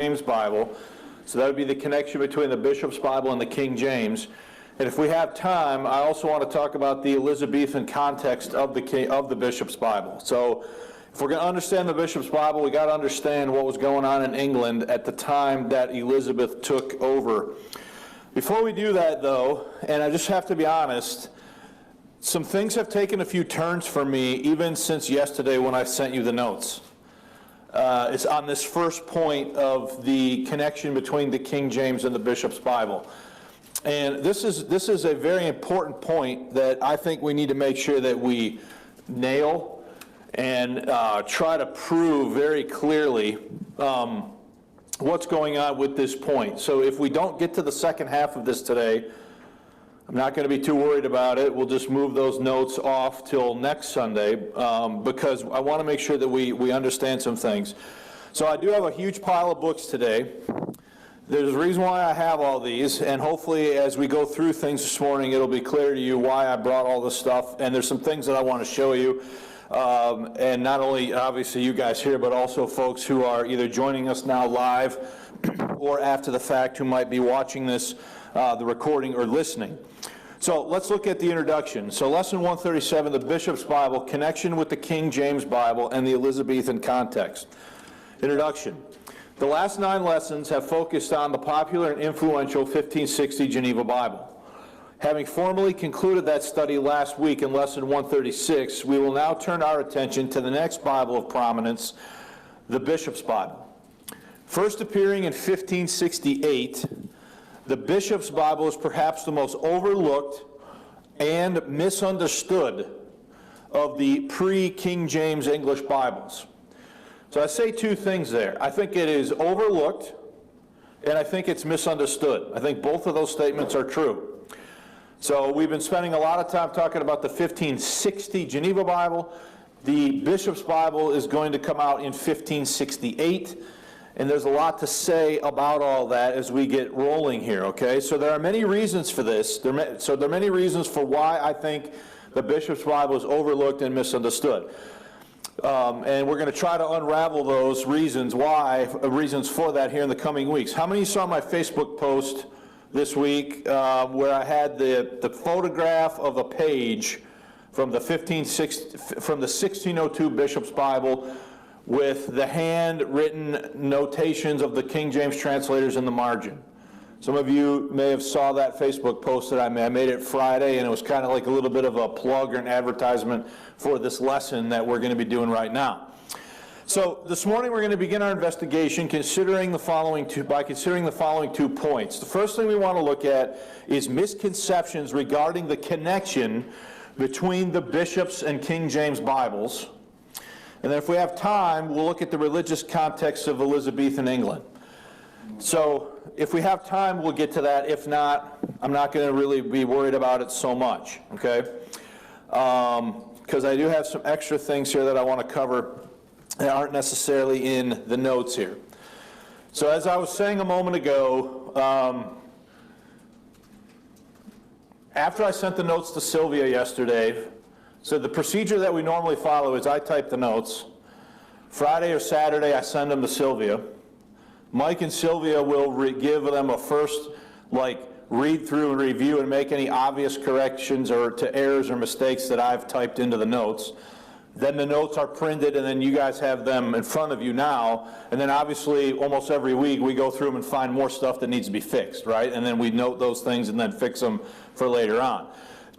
James Bible. So that would be the connection between the Bishop's Bible and the King James. And if we have time, I also want to talk about the Elizabethan context of the Bishop's Bible. So if we're going to understand the Bishop's Bible, we got to understand what was going on in England at the time that Elizabeth took over. Before we do that, though, and I just have to be honest, some things have taken a few turns for me even since yesterday when I sent you the notes. It's on this first point of the connection between the King James and the Bishop's Bible. And this is a very important point that I think we need to make sure that we nail and try to prove very clearly what's going on with this point. So if we don't get to the second half of this today, I'm not going to be too worried about it. We'll just move those notes off till next Sunday because I want to make sure that we understand some things. So I do have a huge pile of books today. There's a reason why I have all these, and hopefully as we go through things this morning, it'll be clear to you why I brought all this stuff. And there's some things that I want to show you. And not only obviously you guys here, but also folks who are either joining us now live or after the fact who might be watching this, the recording or listening. So let's look at the introduction. So lesson 137, the Bishop's Bible, connection with the King James Bible and the Elizabethan context. Introduction. The last 9 lessons have focused on the popular and influential 1560 Geneva Bible. Having formally concluded that study last week in lesson 136, we will now turn our attention to the next Bible of prominence, the Bishop's Bible. First appearing in 1568, the Bishop's Bible is perhaps the most overlooked and misunderstood of the pre-King James English Bibles. So I say 2 things there. I think it is overlooked, and I think it's misunderstood. I think both of those statements are true. So we've been spending a lot of time talking about the 1560 Geneva Bible. The Bishop's Bible is going to come out in 1568, and there's a lot to say about all that as we get rolling here, okay? So there are many reasons for this. So there are many reasons for why I think the Bishop's Bible is overlooked and misunderstood. And we're going to try to unravel those reasons for that here in the coming weeks. How many saw my Facebook post this week where I had the photograph of a page from the 1602 Bishop's Bible with the handwritten notations of the King James Translators in the margin? Some of you may have saw that Facebook post that I made. I made it Friday, and it was kind of like a little bit of a plug or an advertisement for this lesson that we're going to be doing right now. So this morning we're going to begin our investigation considering the following 2 points. The first thing we want to look at is misconceptions regarding the connection between the Bishop's and King James Bibles. And then if we have time, we'll look at the religious context of Elizabethan England. So if we have time, we'll get to that. If not, I'm not going to really be worried about it so much, okay? Because I do have some extra things here that I want to cover that aren't necessarily in the notes here. So as I was saying a moment ago, after I sent the notes to Sylvia yesterday, so the procedure that we normally follow is I type the notes. Friday or Saturday, I send them to Sylvia. Mike and Sylvia will give them a first, read through and review and make any obvious corrections or to errors or mistakes that I've typed into the notes. Then the notes are printed, and then you guys have them in front of you now. And then obviously, almost every week, we go through them and find more stuff that needs to be fixed, right? And then we note those things and then fix them for later on.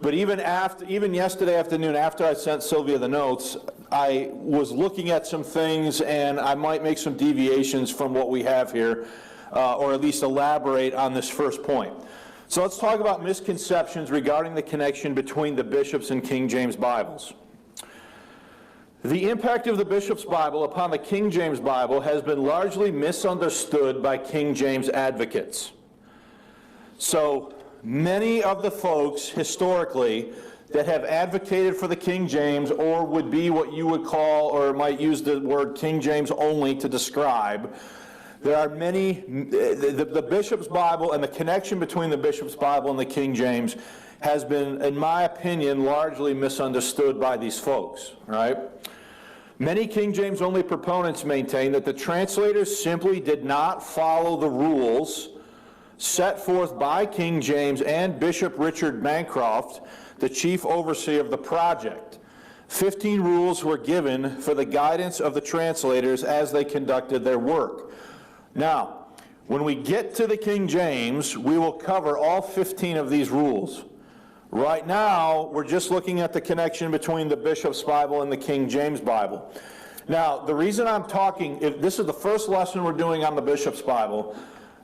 But even yesterday afternoon, after I sent Sylvia the notes, I was looking at some things, and I might make some deviations from what we have here, or at least elaborate on this first point. So let's talk about misconceptions regarding the connection between the Bishop's and King James Bibles. The impact of the Bishop's Bible upon the King James Bible has been largely misunderstood by King James advocates. So many of the folks historically that have advocated for the King James, or would be what you would call, or might use the word King James only to describe, there are many, the Bishop's Bible and the connection between the Bishop's Bible and the King James has been, in my opinion, largely misunderstood by these folks, right? Many King James only proponents maintain that the translators simply did not follow the rules set forth by King James and Bishop Richard Bancroft, the chief overseer of the project. 15 rules were given for the guidance of the translators as they conducted their work. Now, when we get to the King James, we will cover all 15 of these rules. Right now, we're just looking at the connection between the Bishop's Bible and the King James Bible. Now, the reason I'm talking, if this is the first lesson we're doing on the Bishop's Bible,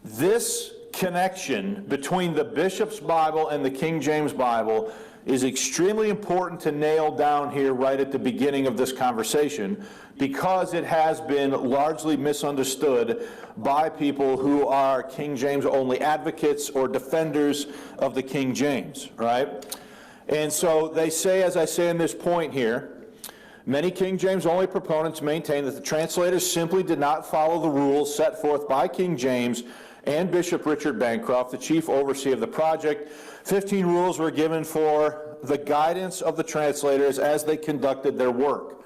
this connection between the Bishop's Bible and the King James Bible is extremely important to nail down here right at the beginning of this conversation, because it has been largely misunderstood by people who are King James only advocates or defenders of the King James, right? And so they say, as I say in this point here, many King James only proponents maintain that the translators simply did not follow the rules set forth by King James and Bishop Richard Bancroft, the chief overseer of the project. 15 rules were given for the guidance of the translators as they conducted their work.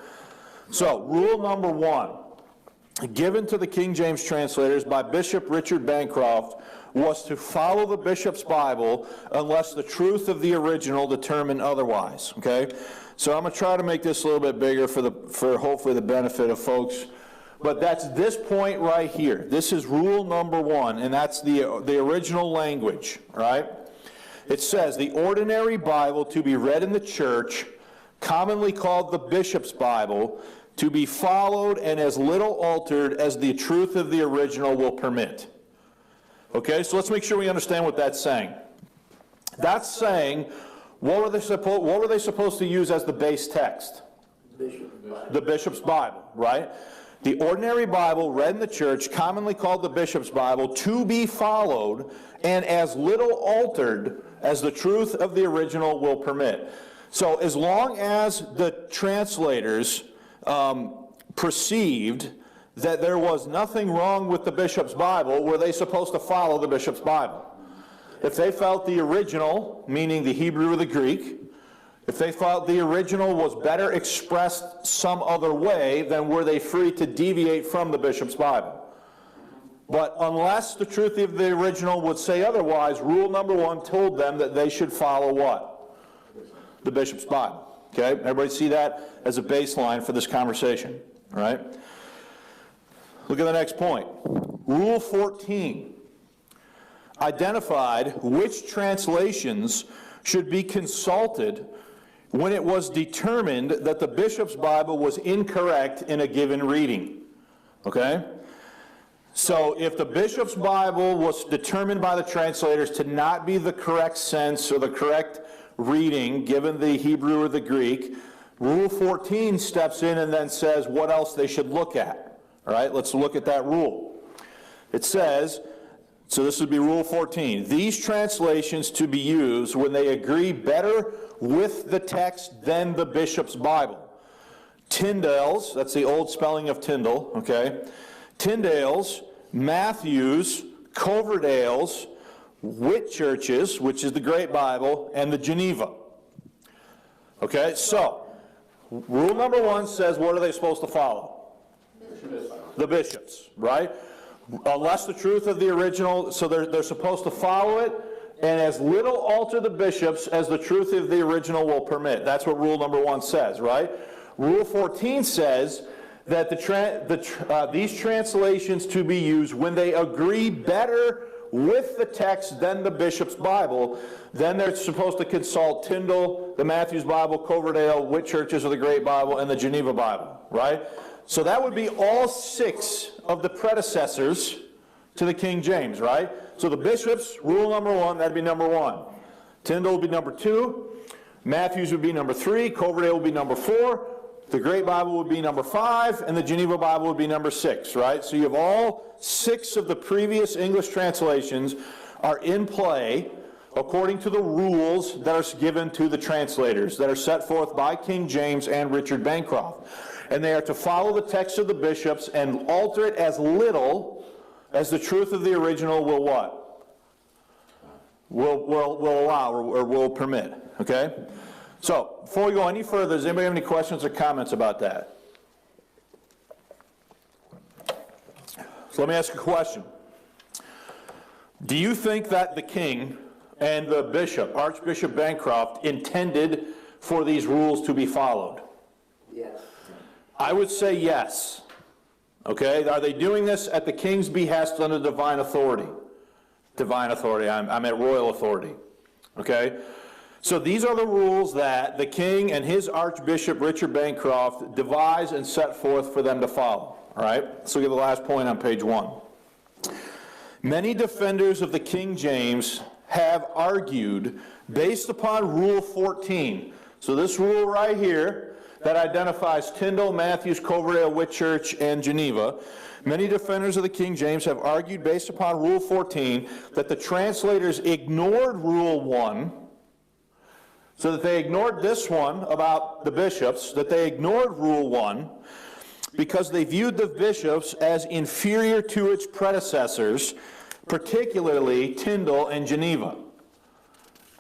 So, rule number 1, given to the King James translators by Bishop Richard Bancroft, was to follow the Bishop's Bible unless the truth of the original determined otherwise. Okay? So I'm going to try to make this a little bit bigger for hopefully the benefit of folks. But that's this point right here. This is rule number 1, and that's the original language, right? It says, the ordinary Bible to be read in the church, commonly called the Bishop's Bible, to be followed and as little altered as the truth of the original will permit. Okay, so let's make sure we understand what that's saying. That's saying, what were they supposed to use as the base text? The Bishop's Bible, right? The ordinary Bible read in the church, commonly called the Bishop's Bible, to be followed and as little altered as the truth of the original will permit. So as long as the translators perceived that there was nothing wrong with the Bishop's Bible, were they supposed to follow the Bishop's Bible? If they felt the original, meaning the Hebrew or the Greek, if they felt the original was better expressed some other way, then were they free to deviate from the Bishop's Bible? But unless the truth of the original would say otherwise, rule number 1 told them that they should follow what? The Bishop's Bible. Okay? Everybody see that as a baseline for this conversation. All right? Look at the next point. Rule 14 identified which translations should be consulted when it was determined that the Bishop's Bible was incorrect in a given reading. Okay? So if the Bishop's Bible was determined by the translators to not be the correct sense or the correct reading, given the Hebrew or the Greek, Rule 14 steps in and then says what else they should look at. All right, let's look at that rule. It says, so this would be Rule 14, these translations to be used when they agree better with the text than the Bishop's Bible. Tyndale's, that's the old spelling of Tyndall, okay? Tyndale's, Matthew's, Coverdale's, Whitchurch's, which is the Great Bible, and the Geneva. Okay, so, rule number 1 says what are they supposed to follow? The bishops, right? Unless the truth of the original, so they're supposed to follow it, and as little alter the bishops as the truth of the original will permit. That's what rule number 1 says, right? Rule 14 says that these translations to be used when they agree better with the text than the Bishop's Bible, then they're supposed to consult Tyndale, the Matthew's Bible, Coverdale, Whitchurch's of the Great Bible, and the Geneva Bible, right? So that would be all 6 of the predecessors to the King James, right? So the bishops, rule number 1, that'd be number 1. Tyndale would be number 2. Matthew's would be number 3. Coverdale would be number 4. The Great Bible would be number 5. And the Geneva Bible would be number 6, right? So you have all 6 of the previous English translations are in play according to the rules that are given to the translators that are set forth by King James and Richard Bancroft. And they are to follow the text of the bishops and alter it as little as the truth of the original will what? Will allow or will permit. Okay? So, before we go any further, does anybody have any questions or comments about that? So let me ask you a question. Do you think that the king and the bishop, Archbishop Bancroft, intended for these rules to be followed? Yes. I would say yes. Okay, are they doing this at the king's behest under divine authority? Divine authority, I'm at royal authority. Okay, so these are the rules that the king and his Archbishop Richard Bancroft devised and set forth for them to follow. All right, so look at the last point on page 1. Many defenders of the King James have argued based upon Rule 14. So this rule right here that identifies Tyndale, Matthews, Coverdale, Whitchurch, and Geneva. Many defenders of the King James have argued based upon Rule 14 that the translators ignored Rule 1, so that they ignored this one about the bishops, that they ignored Rule 1 because they viewed the bishops as inferior to its predecessors, particularly Tyndale and Geneva.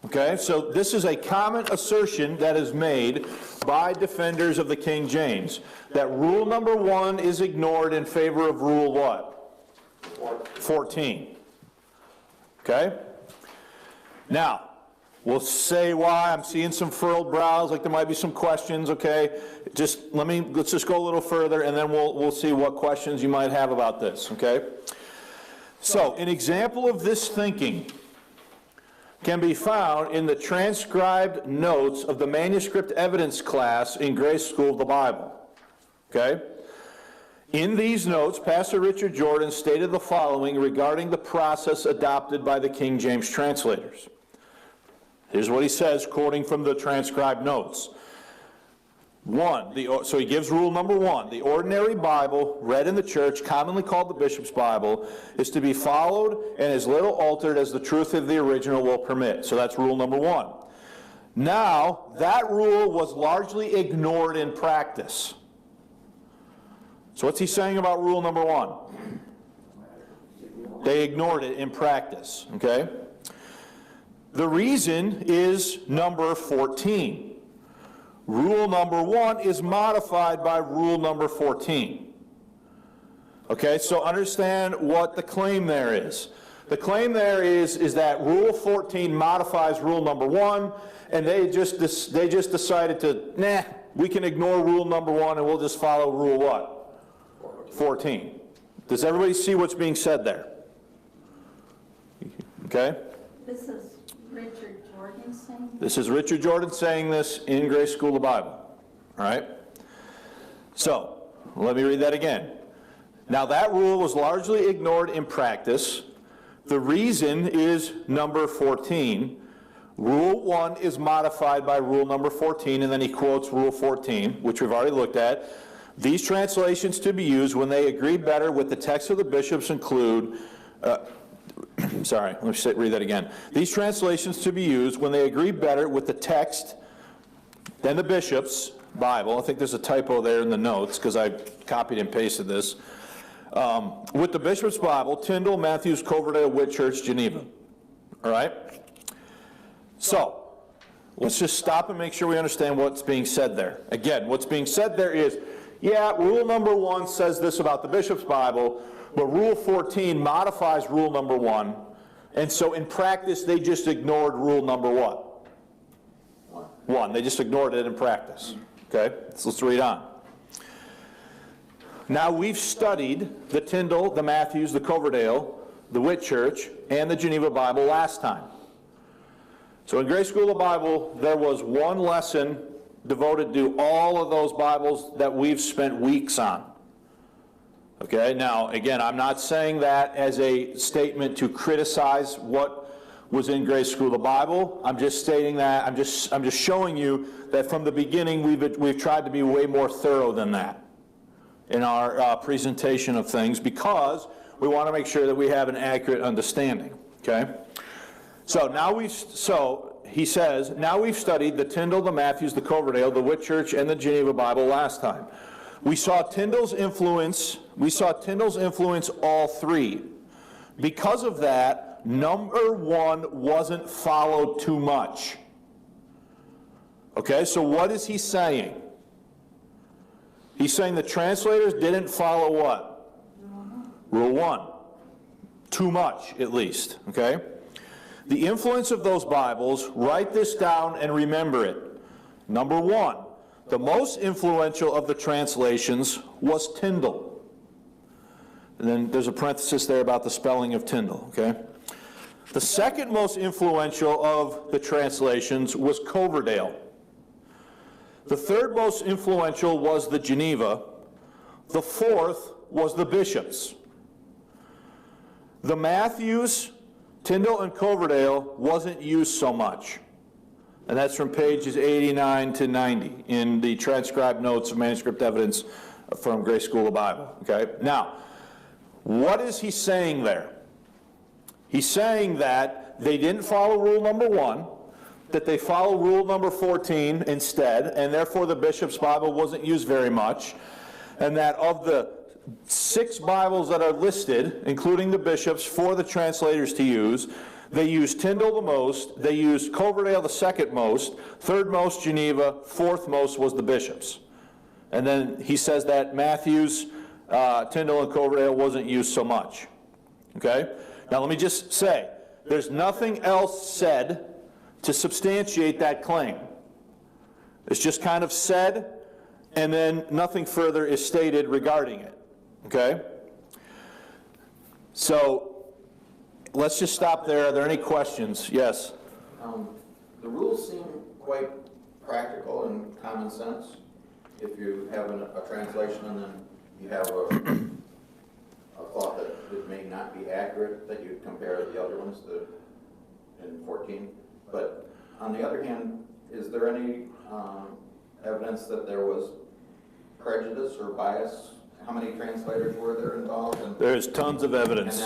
Okay, so this is a common assertion that is made by defenders of the King James, that rule number 1 is ignored in favor of rule what? 14. Okay? Now, we'll say why. I'm seeing some furrowed brows, like there might be some questions, okay? Let's just go a little further, and then we'll see what questions you might have about this, okay? So, an example of this thinking can be found in the transcribed notes of the manuscript evidence class in Grace School of the Bible. Okay? In these notes, Pastor Richard Jordan stated the following regarding the process adopted by the King James translators. Here's what he says, quoting from the transcribed notes. So he gives rule number 1. The ordinary Bible, read in the church, commonly called the bishop's Bible, is to be followed and as little altered as the truth of the original will permit. So that's rule number 1. Now, that rule was largely ignored in practice. So what's he saying about rule number 1? They ignored it in practice, okay? The reason is number 14. Rule number 1 is modified by rule number 14. Okay, so understand what the claim there is. The claim there is that rule 14 modifies rule number 1, and they just decided to, we can ignore rule number 1 and we'll just follow rule what? 14. Does everybody see what's being said there? Okay? This is Richard Jordan saying this? This is Richard Jordan saying this in Grace School of the Bible. All right? So, let me read that again. Now, that rule was largely ignored in practice. The reason is number 14. Rule 1 is modified by rule number 14, and then he quotes rule 14, which we've already looked at. These translations to be used when they agree better with the text of the bishops include... let me read that again. These translations to be used when they agree better with the text than the bishop's Bible. I think there's a typo there in the notes because I copied and pasted this. With the bishop's Bible, Tyndale, Matthews, Coverdale, Whitchurch, Geneva. All right? So, let's just stop and make sure we understand what's being said there. Again, what's being said there is, rule number 1 says this about the bishop's Bible, but rule 14 modifies rule number 1, and so in practice they just ignored rule number what? 1. They just ignored it in practice. Okay, so let's read on. Now we've studied the Tyndale, the Matthews, the Coverdale, the Whitchurch, and the Geneva Bible last time. So in Grace School of the Bible, there was one lesson devoted to all of those Bibles that we've spent weeks on. Okay, now again, I'm not saying that as a statement to criticize what was in Grace School of the Bible. I'm just stating that, I'm just showing you that from the beginning we've tried to be way more thorough than that in our presentation of things, because we want to make sure that we have an accurate understanding. Okay, he says, now we've studied the Tyndale, the Matthews, the Coverdale, the Whitchurch, and the Geneva Bible last time. We saw Tyndale's influence all three. Because of that, number 1 wasn't followed too much. Okay, so what is he saying? He's saying the translators didn't follow what? Rule 1, too much at least, okay? The influence of those Bibles, write this down and remember it. Number 1, the most influential of the translations was Tyndale. And then there's a parenthesis there about the spelling of Tyndale, okay? The second most influential of the translations was Coverdale. The third most influential was the Geneva. The fourth was the Bishops. The Matthews, Tyndale, and Coverdale wasn't used so much. And that's from pages 89 to 90 in the transcribed notes of manuscript evidence from Grace School of Bible. Okay? Now, what is he saying there? He's saying that they didn't follow rule number 1, that they follow rule number 14 instead, and therefore the Bishop's Bible wasn't used very much, and that of the 6 Bibles that are listed, including the Bishops, for the translators to use, they used Tyndale the most, they used Coverdale the second most, third most Geneva, fourth most was the Bishops. And then he says that Matthews, Tyndale, and Coverdale wasn't used so much. Okay? Now let me just say, there's nothing else said to substantiate that claim. It's just kind of said, and then nothing further is stated regarding it. Okay? So, let's just stop there. Are there any questions? Yes? The rules seem quite practical and common sense. If you have a translation and then you have a thought that it may not be accurate, that you compare the other ones in 14. But on the other hand, is there any evidence that there was prejudice or bias? How many translators were there involved? There's tons of evidence.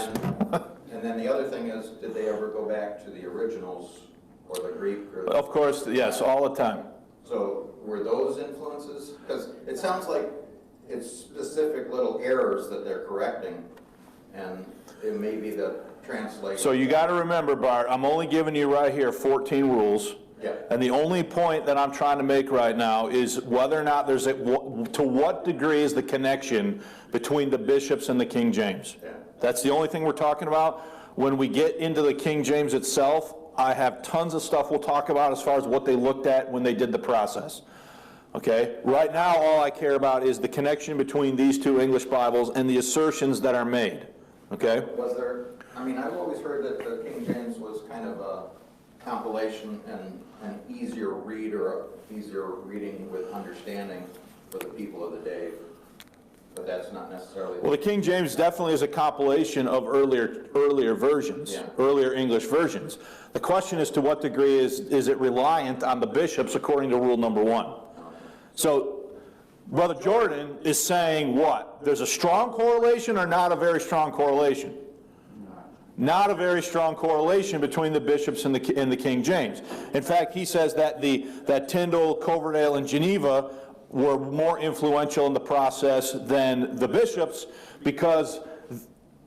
And then the other thing is, did they ever go back to the originals or the Greek? Or the, of course, yes, all the time. So were those influences? Because it sounds like it's specific little errors that they're correcting, and it may be the translation. So you got to remember, Bart, I'm only giving you right here 14 rules. Yeah. And the only point that I'm trying to make right now is whether or not there's to what degree is the connection between the Bishops and the King James. Yeah. That's the only thing we're talking about. When we get into the King James itself, I have tons of stuff we'll talk about as far as what they looked at when they did the process. Okay? Right now, all I care about is the connection between these 2 English Bibles and the assertions that are made. Okay? Was there, I mean, I've always heard that the King James was kind of a compilation and an easier read or easier reading with understanding for the people of the day, but that's not necessarily. Well, the King James definitely is a compilation of earlier versions, yeah. Earlier English versions. The question is to what degree is it reliant on the bishops according to rule number 1. So Brother Jordan is saying what? There's a strong correlation or not a very strong correlation? Not a very strong correlation between the bishops and the King James. In fact, he says that that Tyndale, Coverdale, and Geneva were more influential in the process than the bishops because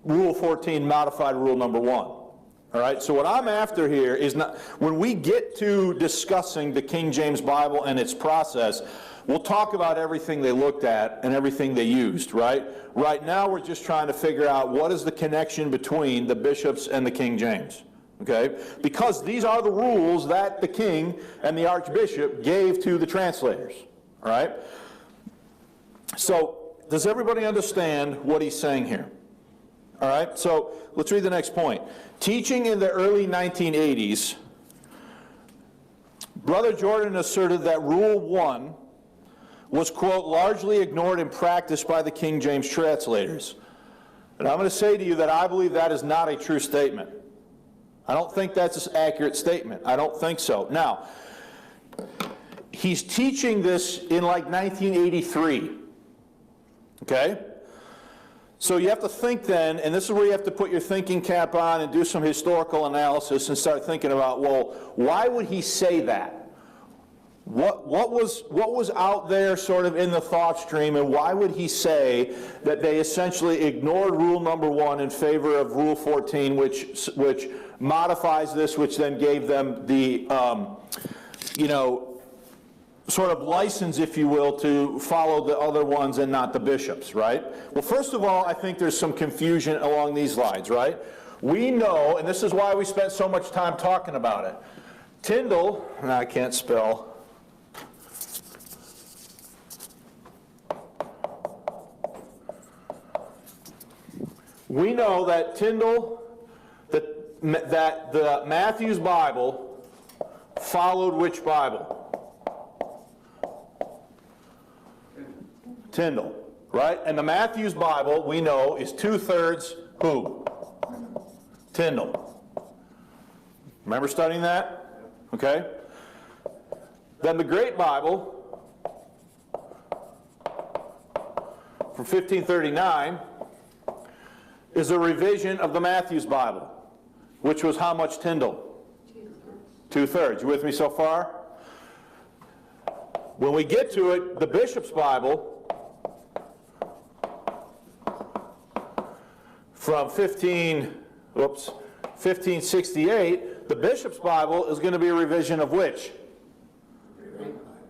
Rule 14 modified Rule number 1. All right, so what I'm after here is not, when we get to discussing the King James Bible and its process, we'll talk about everything they looked at and everything they used, right? Right now we're just trying to figure out what is the connection between the bishops and the King James, okay? Because these are the rules that the king and the archbishop gave to the translators, all right? So, does everybody understand what he's saying here? All right, so let's read the next point. Teaching in the early 1980s, Brother Jordan asserted that Rule 1 was, quote, largely ignored in practice by the King James translators. And I'm going to say to you that I believe that is not a true statement. I don't think that's an accurate statement. I don't think so. Now, he's teaching this in like 1983. Okay? So you have to think then, and this is where you have to put your thinking cap on and do some historical analysis and start thinking about, well, why would he say that? What was out there sort of in the thought stream, and why would he say that they essentially ignored Rule number 1 in favor of Rule 14, which modifies this, which then gave them the, sort of license, if you will, to follow the other ones and not the bishops, right? Well, first of all, I think there's some confusion along these lines, right? We know, and this is why we spent so much time talking about it. Tyndale, I can't spell. We know that Tyndale, that the Matthew's Bible followed which Bible? Tyndale, right? And the Matthew's Bible, we know, is 2/3 who? Tyndale. Remember studying that? Okay. Then the Great Bible, from 1539, is a revision of the Matthew's Bible, which was how much Tyndale? 2/3. You with me so far? When we get to it, the Bishop's Bible, from 1568, the Bishop's Bible is going to be a revision of which?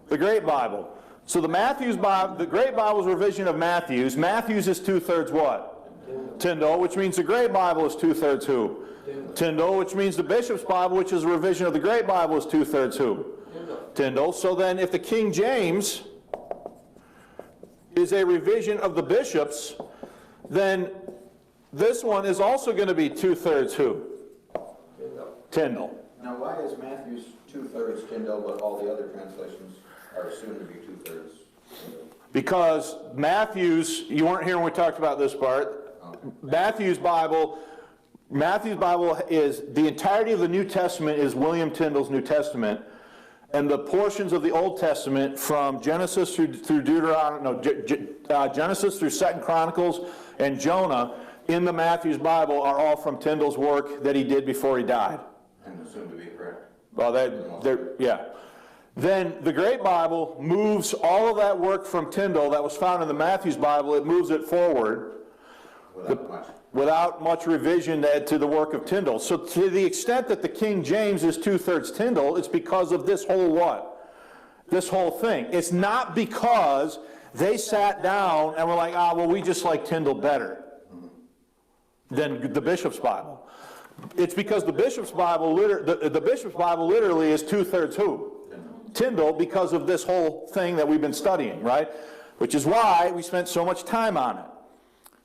The Great Bible. So the Matthew's Bible, the Great Bible is a revision of Matthew's. Matthew's is 2/3 what? Tyndale, which means the Great Bible is 2/3 who? Tyndale, which means the Bishop's Bible, which is a revision of the Great Bible, is 2/3 who? Tyndale. So then if the King James is a revision of the Bishop's, then this one is also going to be 2/3 who? Tyndale. Now, why is Matthew's 2/3 Tyndale, but all the other translations are assumed to be 2/3 Tyndale? Because Matthew's, you weren't here when we talked about this part. Matthew's Bible is, the entirety of the New Testament is William Tyndale's New Testament, and the portions of the Old Testament from Genesis through Deuteronomy, Genesis through 2 Chronicles and Jonah in the Matthew's Bible are all from Tyndale's work that he did before he died. And assumed to be correct. Well, yeah. Then the Great Bible moves all of that work from Tyndale that was found in the Matthew's Bible, it moves it forward without much revision to the work of Tyndale. So to the extent that the King James is 2/3 Tyndale, it's because of this whole what? This whole thing. It's not because they sat down and were like, well, we just like Tyndale better than the Bishop's Bible. It's because the Bishop's Bible, the Bishop's Bible literally is 2/3 who? Tyndale, because of this whole thing that we've been studying, right? Which is why we spent so much time on it.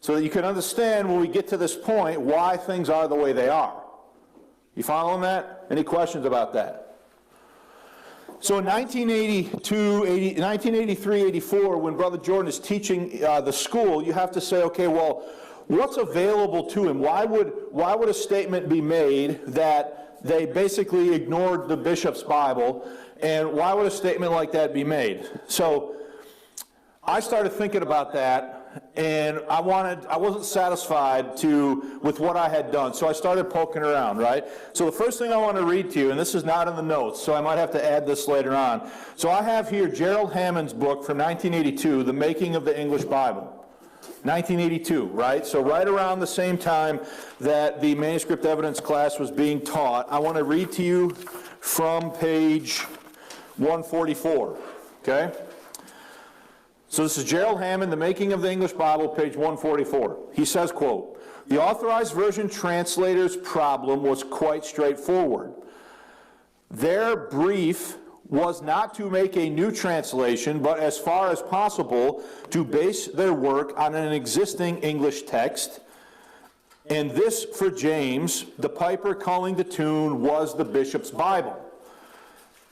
So that you can understand when we get to this point why things are the way they are. You following that? Any questions about that? So in 1983, 84, when Brother Jordan is teaching the school, you have to say, okay, well, what's available to him? Why would a statement be made that they basically ignored the Bishop's Bible, and why would a statement like that be made? So I started thinking about that, and I wasn't satisfied with what I had done, so I started poking around, right? So the first thing I want to read to you, and this is not in the notes, so I might have to add this later on. So I have here Gerald Hammond's book from 1982, The Making of the English Bible. 1982, right? So right around the same time that the manuscript evidence class was being taught. I want to read to you from page 144, okay? So this is Gerald Hammond, The Making of the English Bible, page 144. He says, quote, "The Authorized Version translators' problem was quite straightforward. Their brief was not to make a new translation, but as far as possible to base their work on an existing English text. And this, for James, the piper calling the tune, was the Bishop's Bible.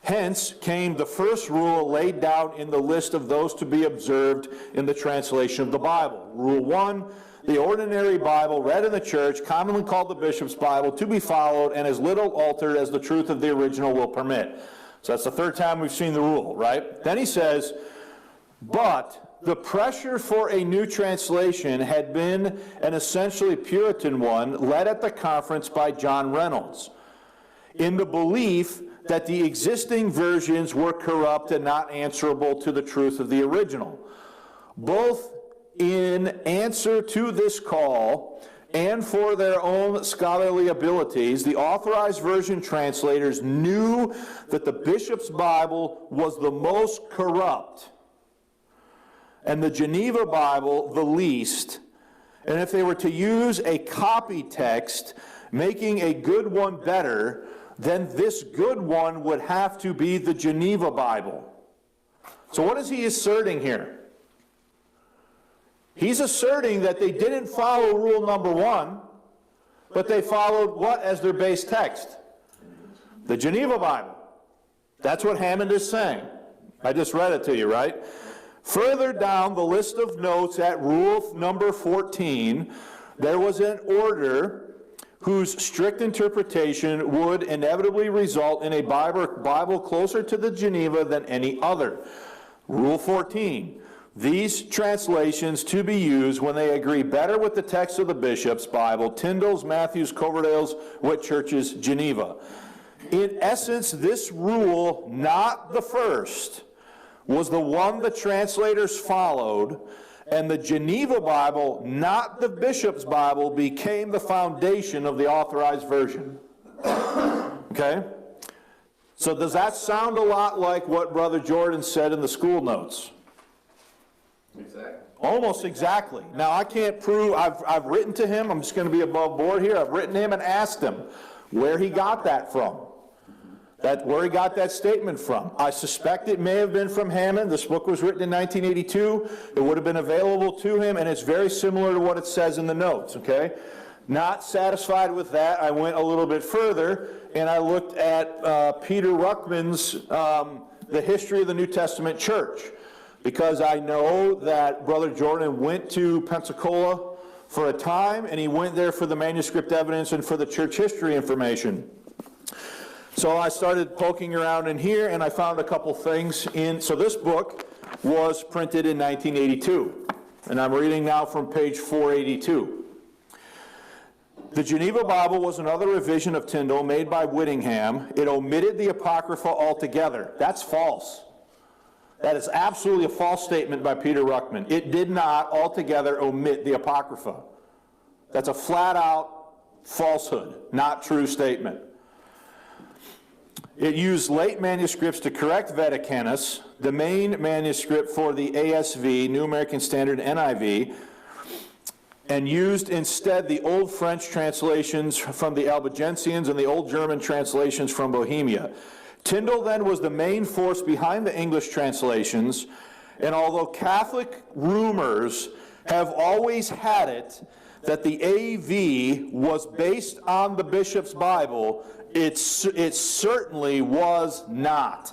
Hence came the first rule laid down in the list of those to be observed in the translation of the Bible. Rule 1, the ordinary Bible read in the church, commonly called the Bishop's Bible, to be followed and as little altered as the truth of the original will permit." So that's the third time we've seen the rule, right? Then he says, "But the pressure for a new translation had been an essentially Puritan one led at the conference by John Reynolds, in the belief that the existing versions were corrupt and not answerable to the truth of the original. Both in answer to this call and for their own scholarly abilities, the Authorized Version translators knew that the Bishop's Bible was the most corrupt, and the Geneva Bible the least. And if they were to use a copy text, making a good one better, then this good one would have to be the Geneva Bible. So what is he asserting here? He's asserting that they didn't follow rule number 1, but they followed what as their base text? The Geneva Bible. That's what Hammond is saying. I just read it to you, right? Further down the list of notes at rule number 14, there was an order whose strict interpretation would inevitably result in a Bible closer to the Geneva than any other. Rule 14. These translations to be used when they agree better with the text of the Bishop's Bible, Tyndale's, Matthew's, Coverdale's, Whitchurch's, Geneva. In essence, this rule, not the first, was the one the translators followed, and the Geneva Bible, not the Bishop's Bible, became the foundation of the Authorized Version. Okay? So does that sound a lot like what Brother Jordan said in the school notes? Exactly. Almost exactly. Now, I can't prove, I've written to him, I'm just going to be above board here, I've written to him and asked him where he got that from, where he got that statement from. I suspect it may have been from Hammond. This book was written in 1982. It would have been available to him, and it's very similar to what it says in the notes, okay? Not satisfied with that, I went a little bit further, and I looked at Peter Ruckman's The History of the New Testament Church, because I know that Brother Jordan went to Pensacola for a time, and he went there for the manuscript evidence and for the church history information. So I started poking around in here, and I found a couple things so this book was printed in 1982, and I'm reading now from page 482. The Geneva Bible was another revision of Tyndale made by Whittingham. It omitted the Apocrypha altogether. That's false. That is absolutely a false statement by Peter Ruckman. It did not altogether omit the Apocrypha. That's a flat-out falsehood, not true statement. It used late manuscripts to correct Vaticanus, the main manuscript for the ASV, New American Standard, NIV, and used instead the Old French translations from the Albigensians and the Old German translations from Bohemia. Tyndale then was the main force behind the English translations, and although Catholic rumors have always had it that the AV was based on the Bishop's Bible, it certainly was not.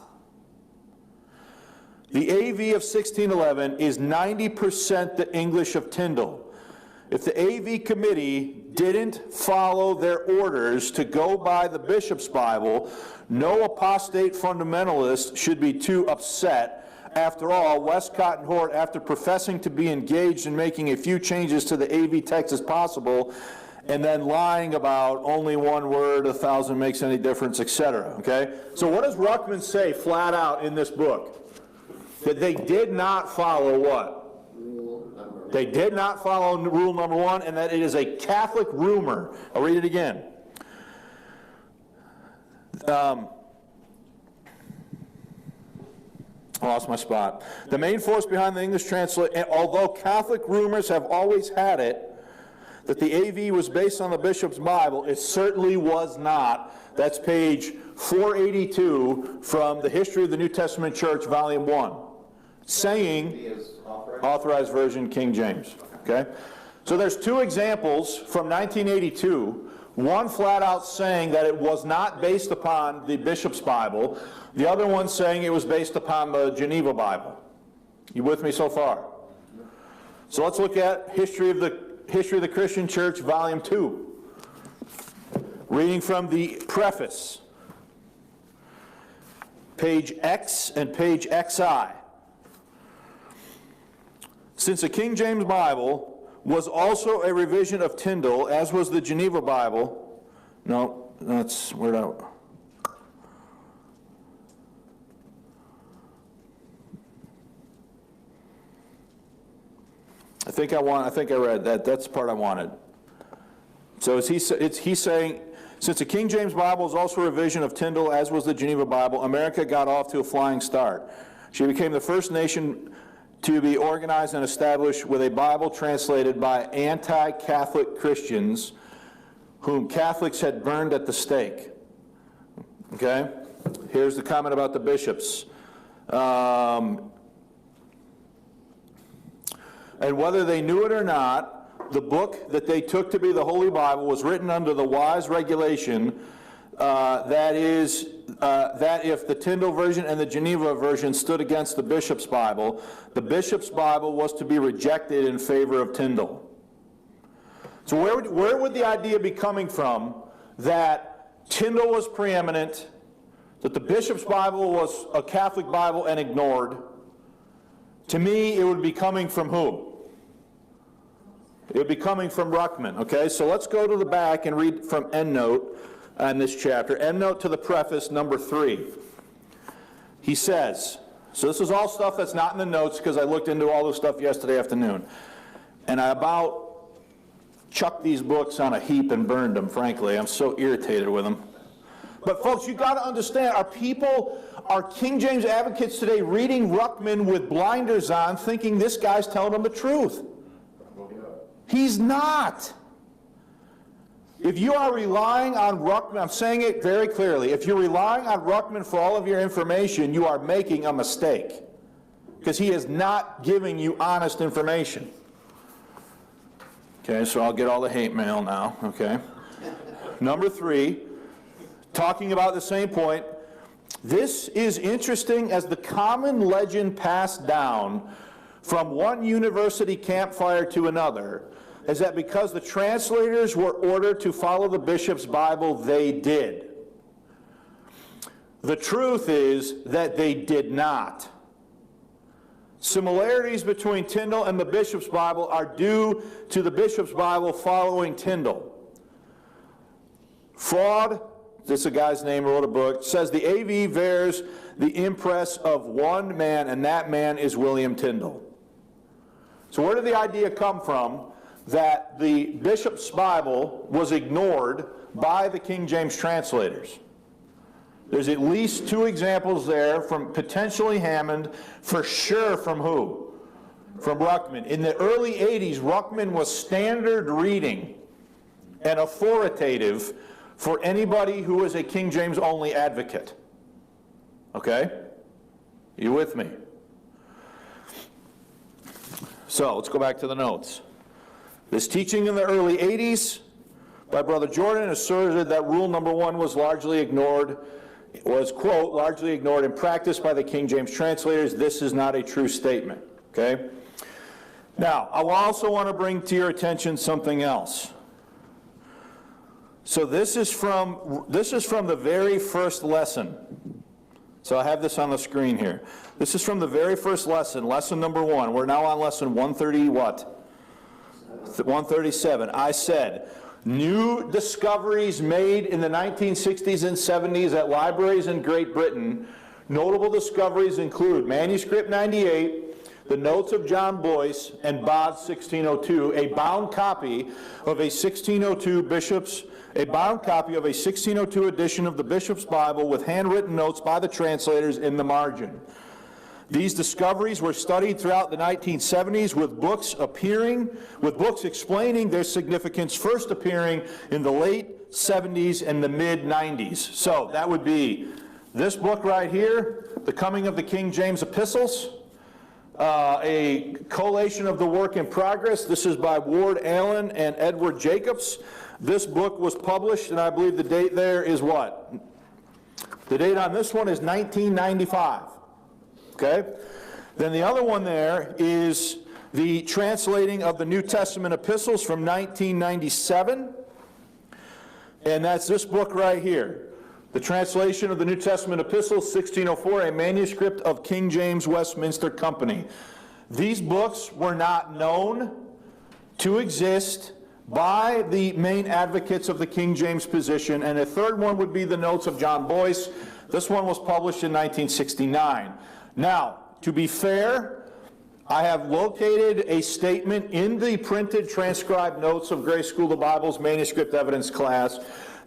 The AV of 1611 is 90% the English of Tyndale. If the AV committee didn't follow their orders to go by the Bishop's Bible, no apostate fundamentalist should be too upset. After all, Westcott and Hort, after professing to be engaged in making a few changes to the AV text as possible, and then lying about only one word, 1,000 makes any difference, etc. Okay? So what does Ruckman say flat out in this book? That they did not follow what? They did not follow rule number 1, and that it is a Catholic rumor. I'll read it again. I lost my spot. The main force behind the English translation, although Catholic rumors have always had it that the AV was based on the Bishop's Bible, it certainly was not. That's page 482 from the History of the New Testament Church, Volume 1. Saying, Authorized Version, King James. Okay? So there's two examples from 1982. One flat out saying that it was not based upon the Bishop's Bible. The other one saying it was based upon the Geneva Bible. You with me so far? So let's look at History of the Christian Church, Volume 2. Reading from the preface. Page X and page XI. Since the King James Bible was also a revision of Tyndale, as was the Geneva Bible, no, that's where that. I think I read that. That's the part I wanted. So he's saying, since the King James Bible is also a revision of Tyndale, as was the Geneva Bible, America got off to a flying start. She became the first nation to be organized and established with a Bible translated by anti-Catholic Christians whom Catholics had burned at the stake. Okay? Here's the comment about the bishops. And whether they knew it or not, the book that they took to be the Holy Bible was written under the wise regulation that if the Tyndale version and the Geneva version stood against the bishop's Bible was to be rejected in favor of Tyndale. So where would the idea be coming from that Tyndale was preeminent, that the bishop's Bible was a Catholic Bible and ignored? To me, it would be coming from who? It would be coming from Ruckman, okay? So let's go to the back and read from endnote on this chapter. Endnote to the preface, number 3. He says, so this is all stuff that's not in the notes because I looked into all this stuff yesterday afternoon. And I about chucked these books on a heap and burned them, frankly. I'm so irritated with them. But folks, you got to understand, are King James advocates today reading Ruckman with blinders on, thinking this guy's telling them the truth? He's not. If you are relying on Ruckman, I'm saying it very clearly, if you're relying on Ruckman for all of your information, you are making a mistake. Because he is not giving you honest information. Okay, so I'll get all the hate mail now, okay? Number 3, talking about the same point, this is interesting as the common legend passed down from one university campfire to another, is that because the translators were ordered to follow the bishop's Bible, they did. The truth is that they did not. Similarities between Tyndale and the bishop's Bible are due to the bishop's Bible following Tyndale. Fraud, this is a guy's name who wrote a book, says the AV bears the impress of one man, and that man is William Tyndale. So where did the idea come from that the bishop's Bible was ignored by the King James translators? There's at least 2 examples there from potentially Hammond, for sure from who? From Ruckman. In the early 80s, Ruckman was standard reading and authoritative for anybody who was a King James only advocate. Okay? You with me? So let's go back to the notes. This teaching in the early 80s by Brother Jordan asserted that rule number 1 was largely ignored, quote, largely ignored in practice by the King James translators. This is not a true statement, okay? Now, I also want to bring to your attention something else. So this is from the very first lesson. So I have this on the screen here. This is from the very first lesson, lesson number 1. We're now on lesson 130 what? 137. I said, new discoveries made in the 1960s and 70s at libraries in Great Britain. Notable discoveries include Manuscript 98, the Notes of John Boyce, and Bod 1602, a bound copy of a 1602 edition of the Bishop's Bible with handwritten notes by the translators in the margin. These discoveries were studied throughout the 1970s with books explaining their significance first appearing in the late 70s and the mid 90s. So that would be this book right here, The Coming of the King James Epistles, a collation of the work in progress. This is by Ward Allen and Edward Jacobs. This book was published, and I believe the date there is what? The date on this one is 1995. Okay? Then the other one there is the translating of the New Testament epistles from 1997. And that's this book right here. The translation of the New Testament epistles, 1604, a manuscript of King James Westminster Company. These books were not known to exist by the main advocates of the King James position. And a third one would be the Notes of John Boyce. This one was published in 1969. Now, to be fair, I have located a statement in the printed transcribed notes of Grace School of the Bible's manuscript evidence class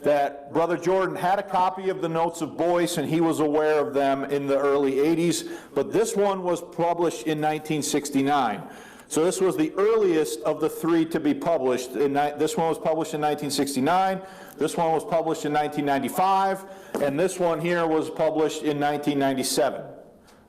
that Brother Jordan had a copy of the notes of Boyce and he was aware of them in the early 80s, but this one was published in 1969. So this was the earliest of the three to be published. This one was published in 1969, this one was published in 1995, and this one here was published in 1997.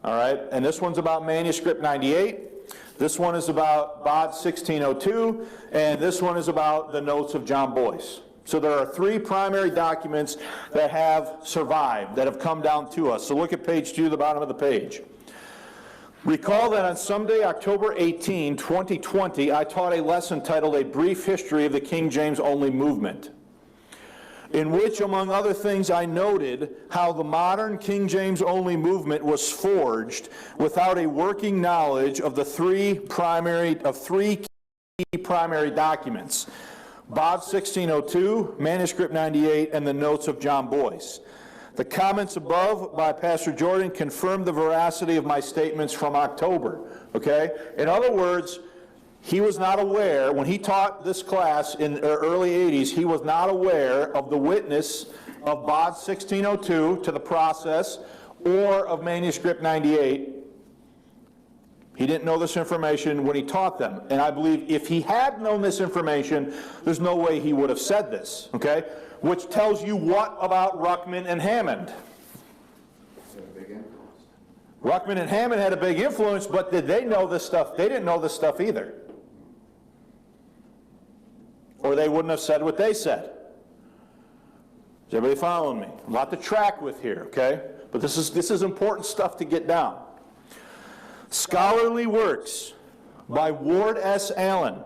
All right, and this one's about manuscript 98, this one is about BOD 1602, and this one is about the notes of John Boyce. So there are three primary documents that have survived, that have come down to us. So look at page 2, the bottom of the page. Recall that on Sunday, October 18, 2020, I taught a lesson titled A Brief History of the King James Only Movement, in which, among other things, I noted how the modern King James Only movement was forged without a working knowledge of the three key primary documents: BOD 1602, Manuscript 98, and the notes of John Boyce. The comments above by Pastor Jordan confirm the veracity of my statements from October. Okay? In other words, he was not aware, when he taught this class in the early 80s, he was not aware of the witness of BOD 1602 to the process or of Manuscript 98. He didn't know this information when he taught them. And I believe if he had known this information, there's no way he would have said this. Okay? Which tells you what about Ruckman and Hammond? Ruckman and Hammond had a big influence, but did they know this stuff? They didn't know this stuff either. Or they wouldn't have said what they said. Is everybody following me? A lot to track with here, okay? But this is important stuff to get down. Scholarly works by Ward S. Allen.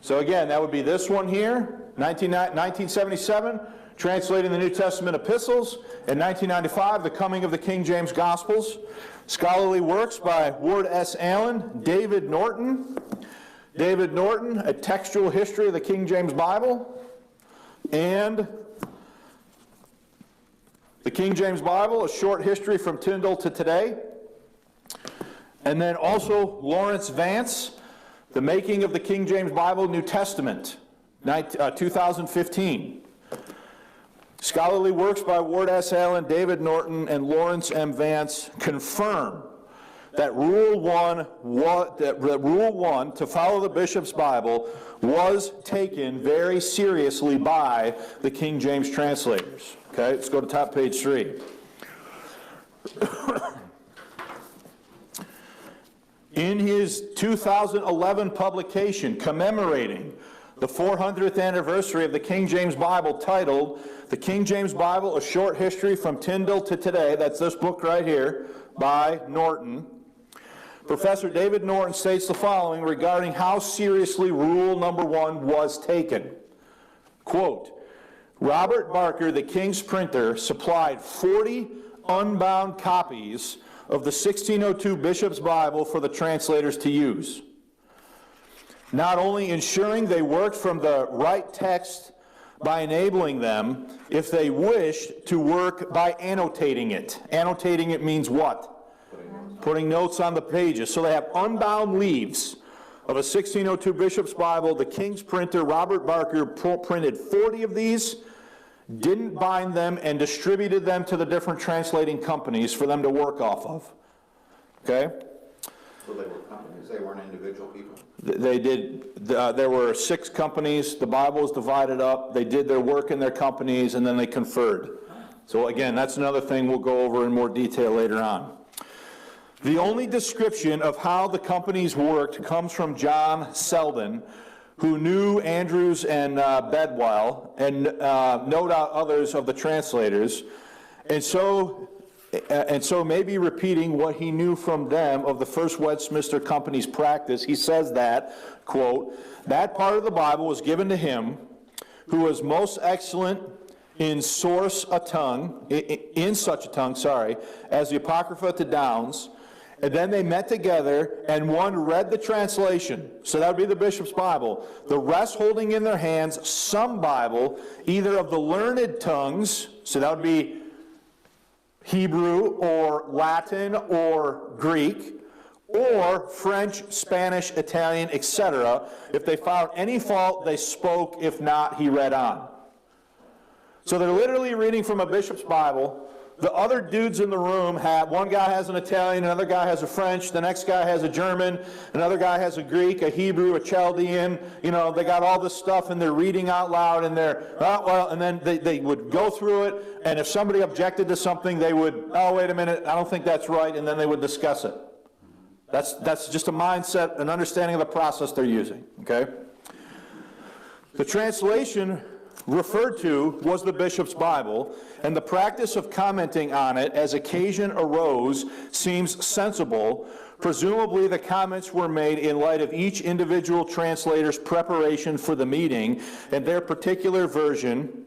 So again, that would be this one here, 1977, translating the New Testament epistles. In 1995, the coming of the King James Gospels. Scholarly works by Ward S. Allen, David Norton, A Textual History of the King James Bible, and the King James Bible, A Short History from Tyndale to Today. And then also Lawrence Vance, The Making of the King James Bible, New Testament, 2015. Scholarly works by Ward S. Allen, David Norton, and Lawrence M. Vance confirm that Rule 1 to follow the bishop's Bible was taken very seriously by the King James translators. Okay, let's go to top page 3. In his 2011 publication commemorating the 400th anniversary of the King James Bible, titled The King James Bible, A Short History from Tyndale to Today, that's this book right here by Norton, Professor David Norton states the following regarding how seriously Rule number 1 was taken. Quote, Robert Barker, the King's printer, supplied 40 unbound copies of the 1602 Bishop's Bible for the translators to use, not only ensuring they worked from the right text by enabling them, if they wished, to work by annotating it. Annotating it means what? Putting notes on the pages. So they have unbound leaves of a 1602 Bishop's Bible. The King's printer, Robert Barker, printed 40 of these, didn't bind them, and distributed them to the different translating companies for them to work off of. Okay? So they were companies, they weren't individual people? They did, there were 6 companies, the Bible was divided up, they did their work in their companies, and then they conferred. So again, that's another thing we'll go over in more detail later on. The only description of how the companies worked comes from John Selden, who knew Andrews and Bedwell, and no doubt others of the translators, and so maybe repeating what he knew from them of the First Westminster Company's practice. He says that, quote, that part of the Bible was given to him who was most excellent in such a tongue, as the Apocrypha to Downs. And then they met together, and one read the translation, so that would be the bishop's Bible, the rest holding in their hands some Bible, either of the learned tongues, so that would be Hebrew or Latin or Greek, or French, Spanish, Italian, etc. If they found any fault, they spoke. If not, he read on. So they're literally reading from a bishop's Bible. The other dudes in the room have, one guy has an Italian, another guy has a French, the next guy has a German, another guy has a Greek, a Hebrew, a Chaldean. You know, they got all this stuff and they're reading out loud and they're, oh, well, and then they would go through it, and if somebody objected to something, they would, oh, wait a minute, I don't think that's right, and then they would discuss it. That's just a mindset, an understanding of the process they're using, okay? The translation referred to was the bishop's Bible, and the practice of commenting on it as occasion arose seems sensible. Presumably the comments were made in light of each individual translator's preparation for the meeting and their particular version,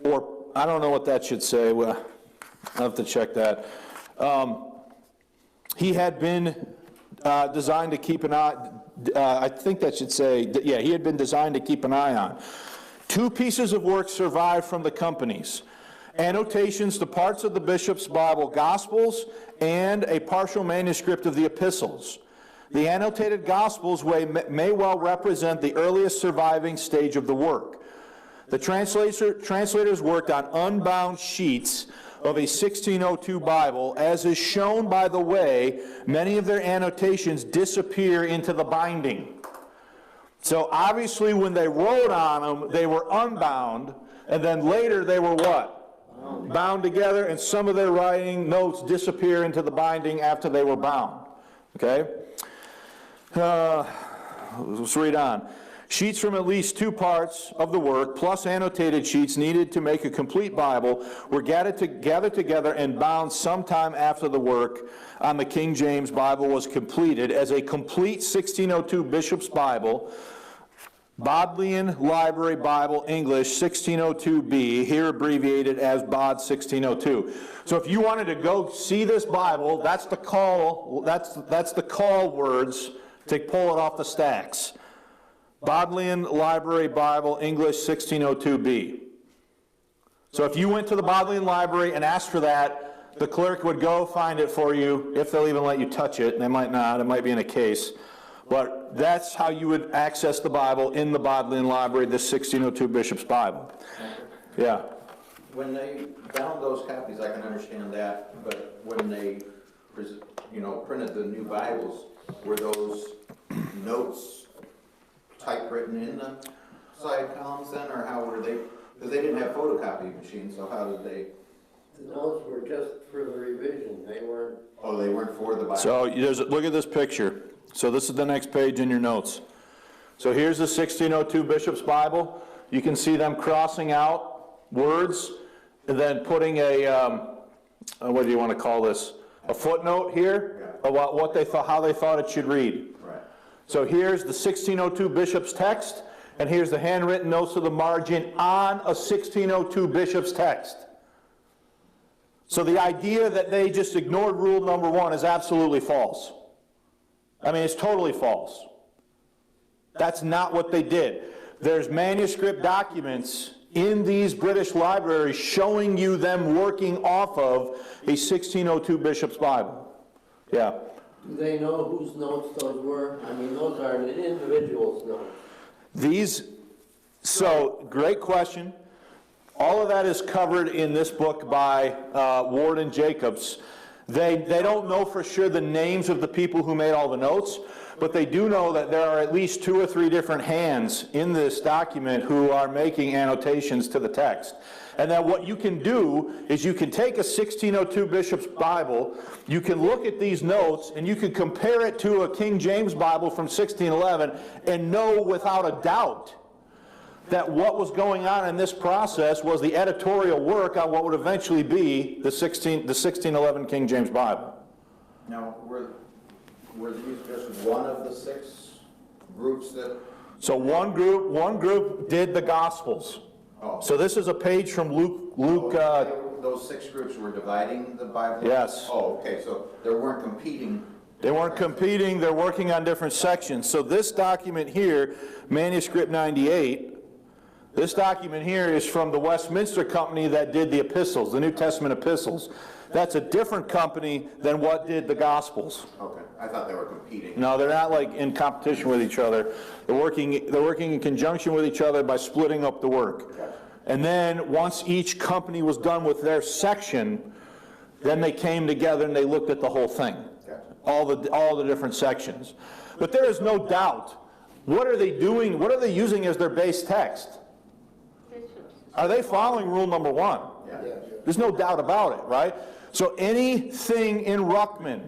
or I don't know what that should say, well, I'll have to check that. He had been designed to keep an eye, I think that should say, yeah, he had been designed to keep an eye on. 2 pieces of work survive from the companies: annotations to parts of the bishop's Bible Gospels and a partial manuscript of the epistles. The annotated Gospels may well represent the earliest surviving stage of the work. The translators worked on unbound sheets of a 1602 Bible. As is shown by the way many of their annotations disappear into the binding. So obviously when they wrote on them, they were unbound, and then later they were what? Bound together, and some of their writing notes disappear into the binding after they were bound. Okay? Let's read on. Sheets from at least 2 parts of the work, plus annotated sheets needed to make a complete Bible, were gathered together and bound sometime after the work on the King James Bible was completed as a complete 1602 Bishop's Bible, Bodleian Library Bible English 1602b, here abbreviated as BOD 1602. So if you wanted to go see this Bible, that's the call words to pull it off the stacks. Bodleian Library Bible English 1602b. So if you went to the Bodleian Library and asked for that, the clerk would go find it for you, if they'll even let you touch it. They might not, it might be in a case. But that's how you would access the Bible in the Bodleian Library, the 1602 Bishop's Bible. Yeah. When they bound those copies, I can understand that, but when they, printed the new Bibles, were those notes typewritten in the side columns then, or how were they? Because they didn't have photocopy machines, so how did they? The notes were just for the revision. They weren't. Oh, they weren't for the Bible. So look at this picture. So this is the next page in your notes. So here's the 1602 Bishop's Bible. You can see them crossing out words and then putting a, what do you want to call this? A footnote here about what they thought, how they thought it should read. Right. So here's the 1602 Bishop's text, and here's the handwritten notes to the margin on a 1602 Bishop's text. So the idea that they just ignored rule number 1 is absolutely false. I mean, it's totally false. That's not what they did. There's manuscript documents in these British libraries showing you them working off of a 1602 Bishop's Bible. Yeah. Do they know whose notes those were? I mean, those are an individual's notes. Great question. All of that is covered in this book by Ward and Jacobs. They don't know for sure the names of the people who made all the notes, but they do know that there are at least 2 or 3 different hands in this document who are making annotations to the text. And then what you can do is you can take a 1602 Bishop's Bible, you can look at these notes, and you can compare it to a King James Bible from 1611 and know without a doubt that what was going on in this process was the editorial work on what would eventually be the 1611 King James Bible. Now, were these just one of the 6 groups that? So one group did the Gospels. Oh. So this is a page from Luke. Those 6 groups were dividing the Bible? Yes. Oh, okay, so they weren't competing. They weren't competing, they're working on different sections. So this document here, manuscript 98, This document here is from the Westminster company that did the epistles, the New Testament epistles. That's a different company than what did the Gospels. Okay, I thought they were competing. No, they're not like in competition with each other. They're working in conjunction with each other by splitting up the work. Gotcha. And then once each company was done with their section, then they came together and they looked at the whole thing. Gotcha. All the different sections. But there is no doubt. What are they doing? What are they using as their base text? Bishops. Are they following rule number 1? Yeah. There's no doubt about it, right? So anything in Ruckman,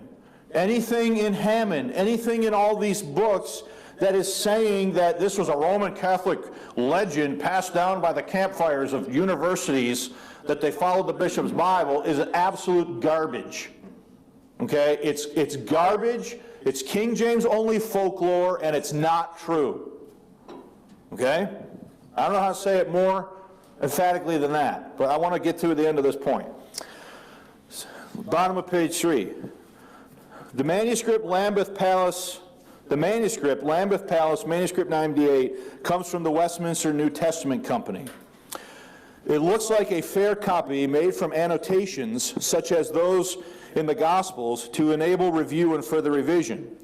anything in Hammond, anything in all these books that is saying that this was a Roman Catholic legend passed down by the campfires of universities that they followed the bishop's Bible is absolute garbage. Okay? It's garbage, it's King James only folklore, and it's not true. Okay? I don't know how to say it more emphatically than that, but I want to get to the end of this point. Bottom of page 3. The manuscript Lambeth Palace, manuscript 98, comes from the Westminster New Testament Company. It looks like a fair copy made from annotations such as those in the Gospels to enable review and further revision.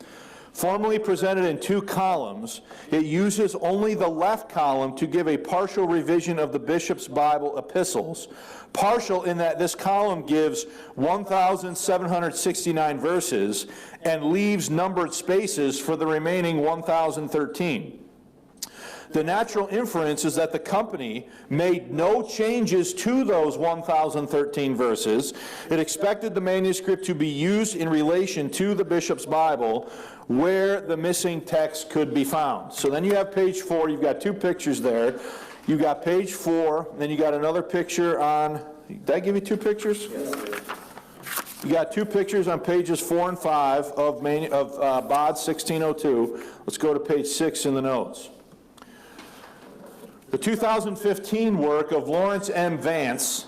Formally presented in 2 columns, it uses only the left column to give a partial revision of the bishop's Bible epistles. Partial in that this column gives 1,769 verses and leaves numbered spaces for the remaining 1,013. The natural inference is that the company made no changes to those 1,013 verses. It expected the manuscript to be used in relation to the bishop's Bible where the missing text could be found. So then you have page 4, you've got 2 pictures there. You got page 4, then you got another picture on, did I give you 2 pictures? You got 2 pictures on pages 4 and 5 of BOD 1602. Let's go to page 6 in the notes. The 2015 work of Lawrence M. Vance,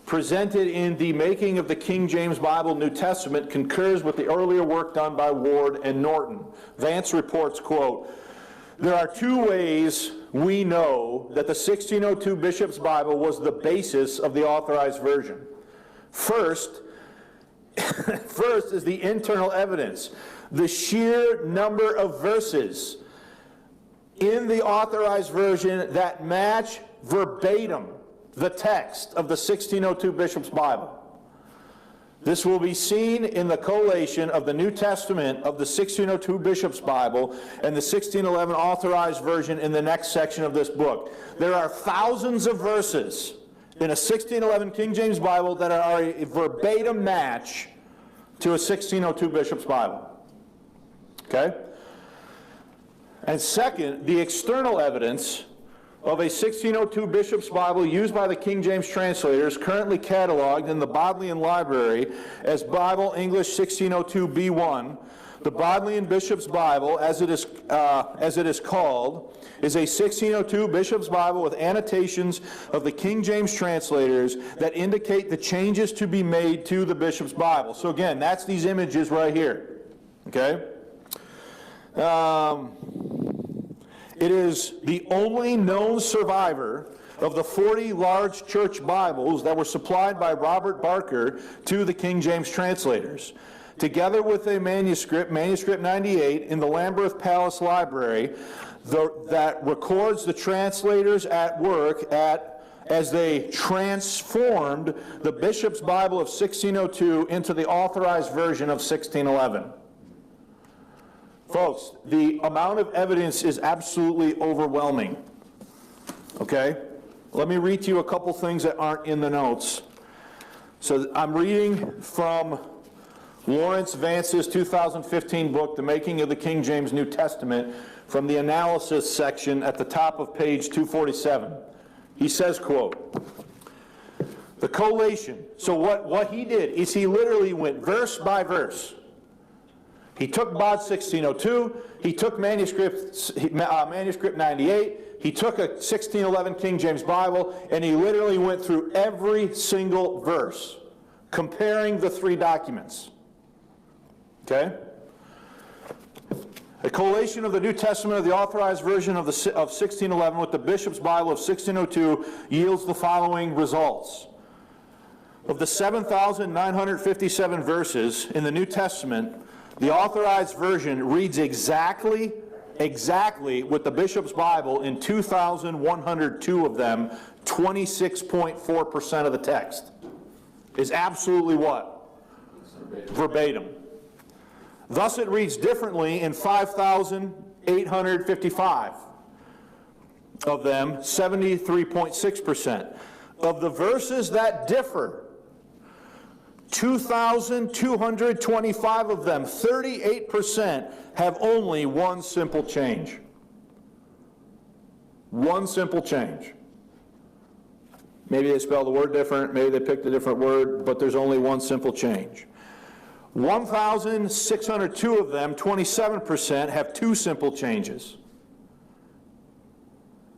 presented in The Making of the King James Bible New Testament, concurs with the earlier work done by Ward and Norton. Vance reports, quote, "There are 2 ways we know that the 1602 Bishop's Bible was the basis of the authorized version. First is the internal evidence, the sheer number of verses in the authorized version that match verbatim the text of the 1602 Bishop's Bible. This will be seen in the collation of the New Testament of the 1602 Bishop's Bible and the 1611 authorized version in the next section of this book. There are thousands of verses in a 1611 King James Bible that are a verbatim match to a 1602 Bishop's Bible." Okay? And second, the external evidence of a 1602 Bishop's Bible used by the King James Translators, currently cataloged in the Bodleian Library as Bible English 1602 B1. The Bodleian Bishop's Bible, as it is called, is a 1602 Bishop's Bible with annotations of the King James Translators that indicate the changes to be made to the Bishop's Bible. So again, that's these images right here. Okay? It is the only known survivor of the 40 large church Bibles that were supplied by Robert Barker to the King James Translators. Together with a manuscript 98, in the Lambeth Palace Library, that records the translators at work as they transformed the Bishop's Bible of 1602 into the authorized version of 1611. Folks, the amount of evidence is absolutely overwhelming. Okay? Let me read to you a couple things that aren't in the notes. So I'm reading from Lawrence Vance's 2015 book, The Making of the King James New Testament, from the analysis section at the top of page 247. He says, quote, "The collation," so what he did is he literally went verse by verse. He took BOD 1602, he took manuscript 98, he took a 1611 King James Bible, and he literally went through every single verse, comparing the 3 documents. Okay? A collation of the New Testament of the Authorized Version of 1611 with the Bishop's Bible of 1602 yields the following results. Of the 7,957 verses in the New Testament, the Authorized Version reads exactly with the Bishop's Bible in 2,102 of them, 26.4% of the text. Is absolutely what? Verbatim. Thus it reads differently in 5,855 of them, 73.6%. Of the verses that differ, 2,225 of them, 38%, have only one simple change. One simple change. Maybe they spelled the word different, maybe they picked a different word, but there's only one simple change. 1,602 of them, 27%, have two simple changes.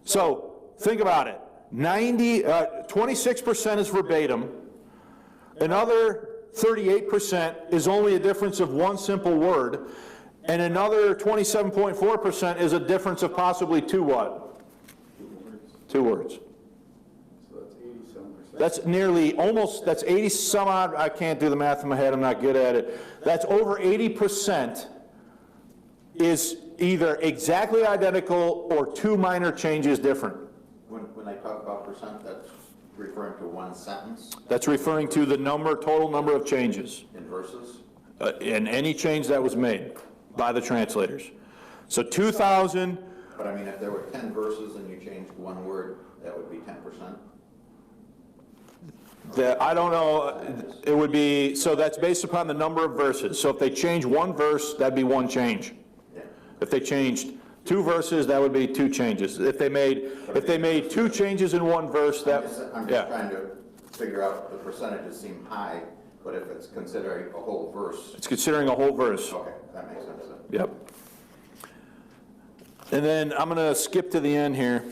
So, think about it. 26% is verbatim. Another 38% is only a difference of one simple word. And another 27.4% is a difference of possibly two what? 2 words. That's nearly, almost, that's 80 some odd, I can't do the math in my head, I'm not good at it. That's over 80% is either exactly identical or 2 minor changes different. When they talk about percent, that's referring to one sentence That's referring to the total number of changes, in verses? in any change that was made by the translators. So 2,000, But I mean, if there were 10 verses and you changed one word, that would be 10%? I don't know, it would be, so that's based upon the number of verses. So if they change one verse, that'd be one change. Yeah. If they changed 2 verses, that would be 2 changes. If they made 2 changes in one verse, that, I'm just trying to figure out, the percentages seem high, but if it's considering a whole verse. It's considering a whole verse. Okay, that makes sense then. Yep. And then I'm going to skip to the end here.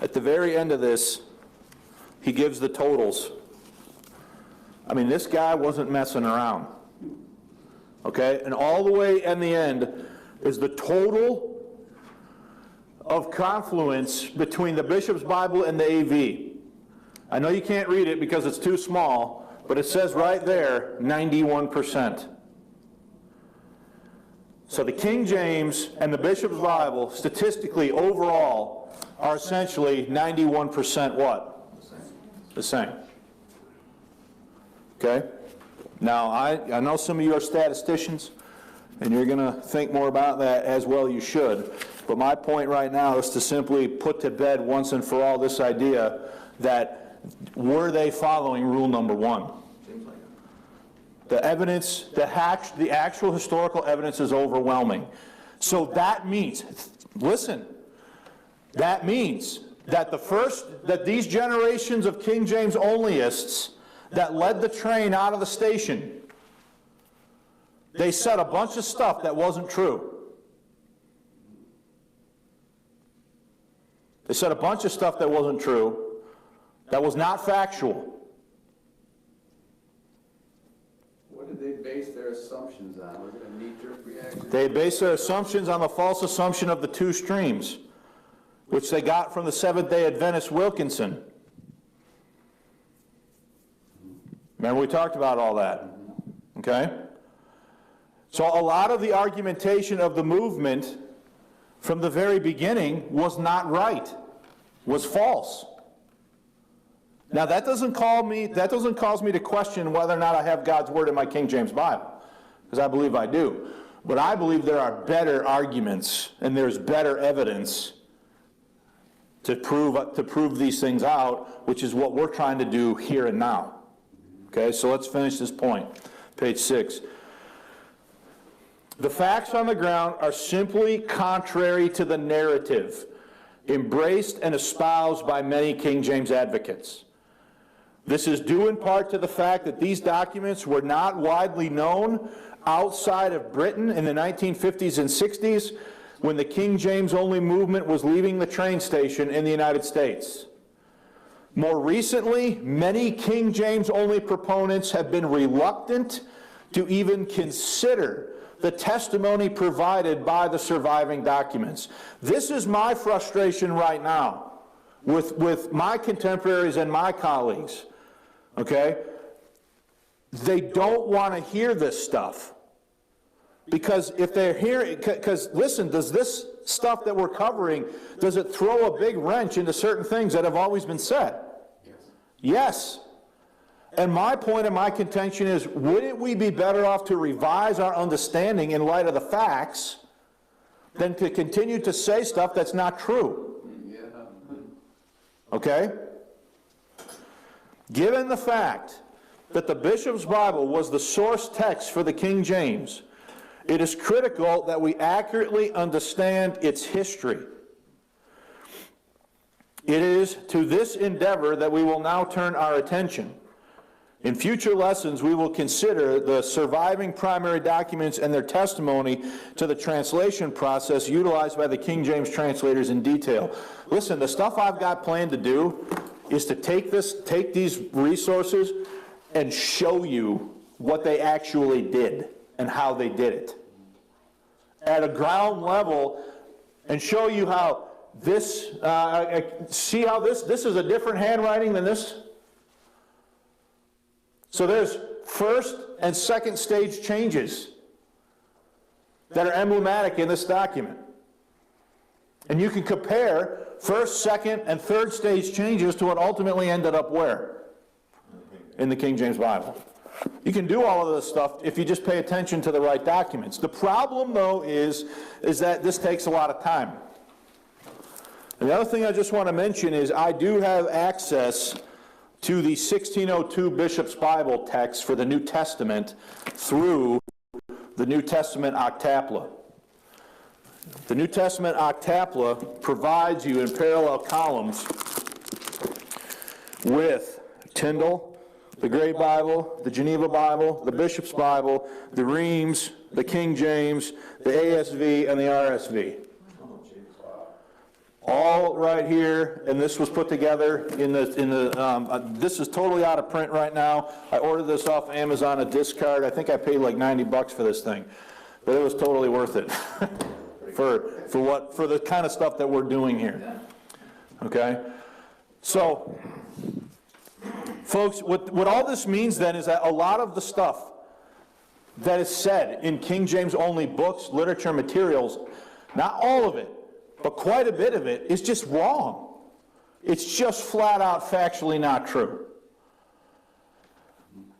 At the very end of this, he gives the totals. I mean, this guy wasn't messing around. Okay? And all the way in the end is the total of confluence between the Bishop's Bible and the AV. I know you can't read it because it's too small, but it says right there, 91%. So the King James and the Bishop's Bible, statistically, overall, are essentially 91% what? The same. Okay? Now, I know some of you are statisticians, and you're going to think more about that, as well you should. But my point right now is to simply put to bed once and for all this idea that were they following rule number 1? Seems like it. The evidence, the actual historical evidence is overwhelming. So that means, listen, that means that that these generations of King James onlyists that led the train out of the station, they said a bunch of stuff that wasn't true. They said a bunch of stuff that wasn't true, that was not factual. What did they base their assumptions on? Was it a knee-jerk reaction? They based their assumptions on the false assumption of the 2 streams, which they got from the Seventh-day Adventist Wilkinson. Remember we talked about all that, okay? So a lot of the argumentation of the movement from the very beginning was not right, was false. Now that doesn't cause me to question whether or not I have God's Word in my King James Bible, because I believe I do. But I believe there are better arguments and there's better evidence to prove these things out, which is what we're trying to do here and now. Okay, so let's finish this point. Page 6. The facts on the ground are simply contrary to the narrative embraced and espoused by many King James advocates. This is due in part to the fact that these documents were not widely known outside of Britain in the 1950s and 60s, when the King James only movement was leaving the train station in the United States. More recently, many King James only proponents have been reluctant to even consider the testimony provided by the surviving documents. This is my frustration right now with my contemporaries and my colleagues, okay? They don't want to hear this stuff. Because if they're hearing, because listen, does this stuff that we're covering, does it throw a big wrench into certain things that have always been said? Yes. Yes. And my point and my contention is, wouldn't we be better off to revise our understanding in light of the facts than to continue to say stuff that's not true? Yeah. Okay? Given the fact that the Bishop's Bible was the source text for the King James, it is critical that we accurately understand its history. It is to this endeavor that we will now turn our attention. In future lessons, we will consider the surviving primary documents and their testimony to the translation process utilized by the King James translators in detail. Listen, the stuff I've got planned to do is to take these resources and show you what they actually did and how they did it at a ground level, and show you how this, see how this is a different handwriting than this? So there's first and second stage changes that are emblematic in this document. And you can compare first, second, and third stage changes to what ultimately ended up where? In the King James Bible. You can do all of this stuff if you just pay attention to the right documents. The problem, though, is that this takes a lot of time. And the other thing I just want to mention is I do have access to the 1602 Bishop's Bible text for the New Testament through the New Testament Octapla. The New Testament Octapla provides you in parallel columns with Tyndale, the Great Bible, the Geneva Bible, the Bishop's Bible, the Reims, the King James, the ASV, and the RSV. All right here, and this was put together this is totally out of print right now. I ordered this off Amazon, a disc card. I think I paid like $90 for this thing, but it was totally worth it for the kind of stuff that we're doing here. Okay, so folks, what all this means then is that a lot of the stuff that is said in King James only books, literature, materials, not all of it, but quite a bit of it is just wrong. It's just flat out factually not true.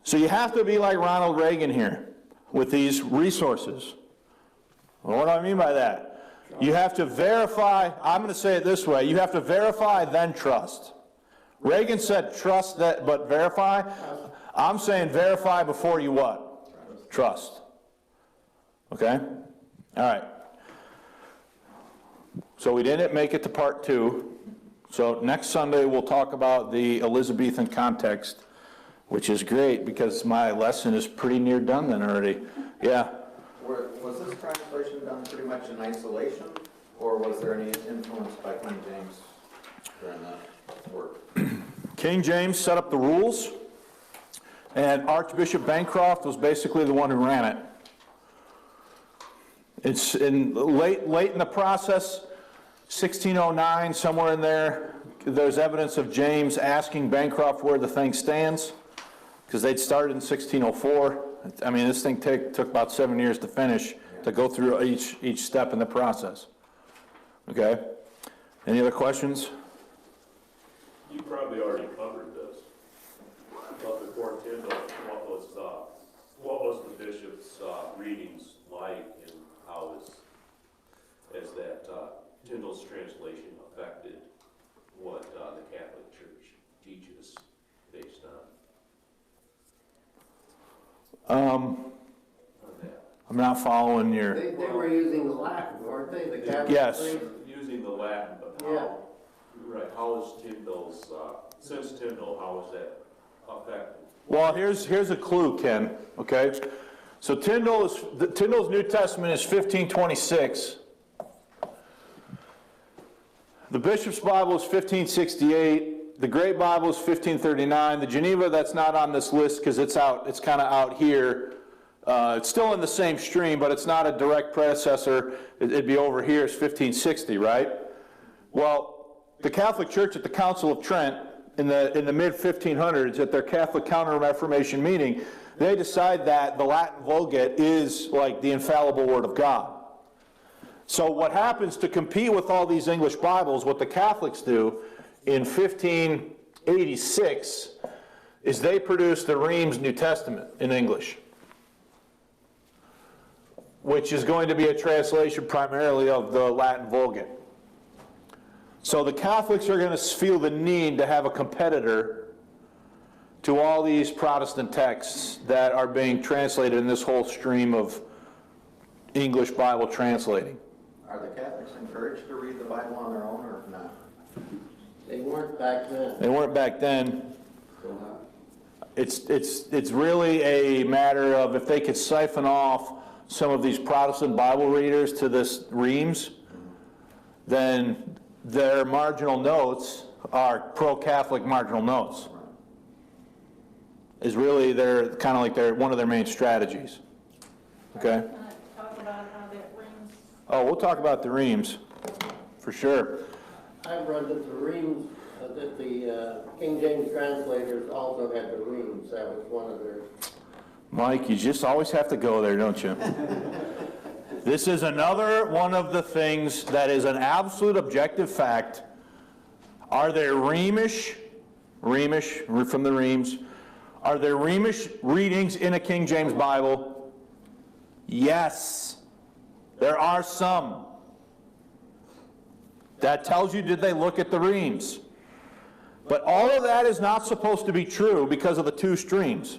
So you have to be like Ronald Reagan here with these resources. Well, what do I mean by that? You have to verify, I'm going to say it this way, you have to verify then trust. Reagan said trust that, but verify. I'm saying verify before you what? Trust. Okay? All right. So we didn't make it to part 2. So next Sunday we'll talk about the Elizabethan context, which is great because my lesson is pretty near done then already. Yeah? Was this translation done pretty much in isolation, or was there any influence by King James during that work? King James set up the rules, and Archbishop Bancroft was basically the one who ran it. It's in late in the process, 1609, somewhere in there, there's evidence of James asking Bancroft where the thing stands, because they'd started in 1604. I mean, this thing took about 7 years to finish, to go through each step in the process. Okay? Any other questions? You probably already covered this, but before Tyndall, what was the bishop's readings like, and how has that Tyndall's translation affected what the Catholic Church teaches based on that? I'm not following your... They were using the Latin, weren't they? The Catholic Yes. things? Using the Latin, but Yeah. how is Tyndall's, since Tyndall, how is that affected? Well, here's a clue, Ken, okay? So Tyndall's New Testament is 1526. The Bishop's Bible is 1568. The Great Bible is 1539. The Geneva, that's not on this list because it's kind of out here, It's still in the same stream, but it's not a direct predecessor. It'd be over here, it's 1560, right? Well, the Catholic Church at the Council of Trent in the mid-1500s, at their Catholic Counter-Reformation meeting, they decide that the Latin Vulgate is like the infallible Word of God. So what happens to compete with all these English Bibles, what the Catholics do in 1586 is they produce the Reims New Testament in English, which is going to be a translation primarily of the Latin Vulgate. So the Catholics are going to feel the need to have a competitor to all these Protestant texts that are being translated in this whole stream of English Bible translating. Are the Catholics encouraged to read the Bible on their own or not? They weren't back then. They weren't back then. Still not. It's really a matter of if they could siphon off some of these Protestant Bible readers to this Reims, then their marginal notes are pro-Catholic marginal notes. Is really their kind of like one of their main strategies. Okay? Can I talk about how that rings? Oh, we'll talk about the Reims for sure. I've read that the Reims, that the King James Translators also had the Reims. That was one of their... Mike, you just always have to go there, don't you? This is another one of the things that is an absolute objective fact. Are there Reimish from the Reims? Are there Reimish readings in a King James Bible? Yes. There are some. That tells you, did they look at the Reims? But all of that is not supposed to be true because of the two streams.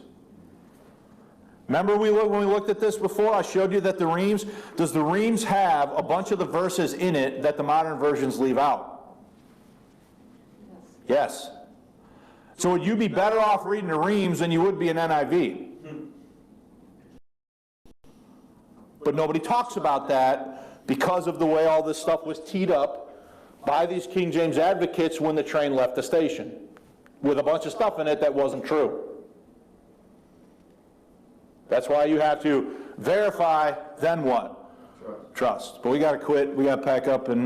Remember when we looked at this before, I showed you that the Reims, does the Reims have a bunch of the verses in it that the modern versions leave out? Yes. So would you be better off reading the Reims than you would be an NIV? But nobody talks about that because of the way all this stuff was teed up by these King James advocates when the train left the station, with a bunch of stuff in it that wasn't true. That's why you have to verify, then what? Trust. But we got to quit. We got to pack up and